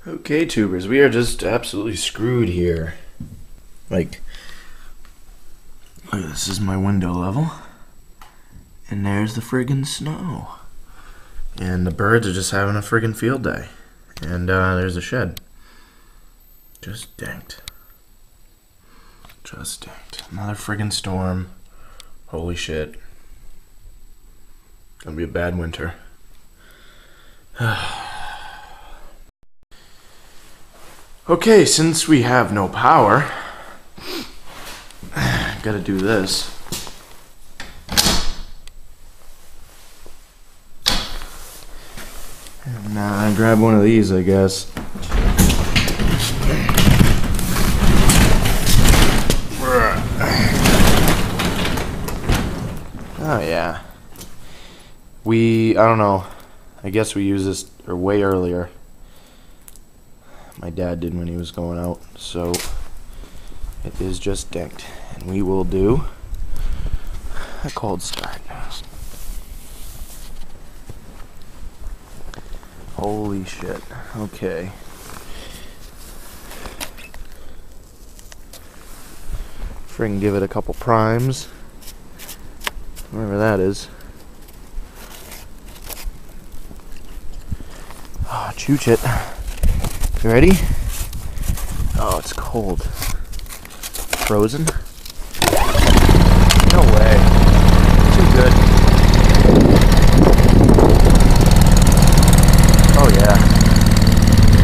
Okay, tubers, we are just absolutely screwed here. Like, this is my window level, and there's the friggin' snow. And the birds are just having a friggin' field day. And there's a shed. Just dinked. Just dinked. Another friggin' storm. Holy shit. Gonna be a bad winter. Okay, since we have no power, gotta do this. And grab one of these, I guess. Oh yeah. I don't know, I guess we used this way earlier. My dad did when he was going out, so it is just dinked. And we will do a cold start. Holy shit. Okay. Friggin' give it a couple primes. Wherever that is. Oh, chooch it. You ready? Oh, it's cold. Frozen? No way. Too good. Oh yeah.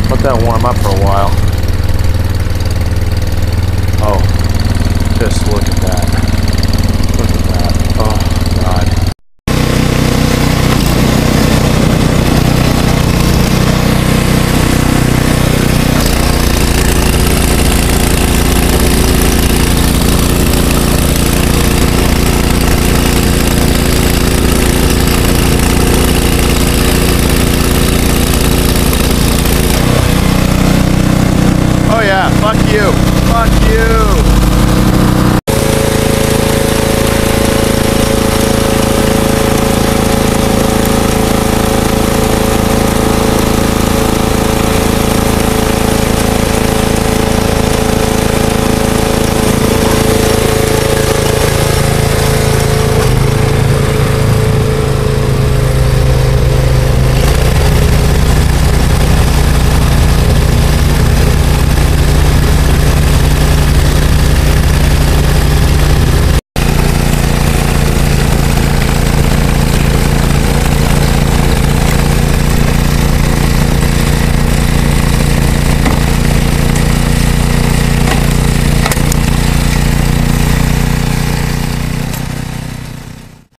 Let that warm up for a while. Oh, just look at that. Look at that. Oh, God. Oh yeah, fuck you. Fuck you.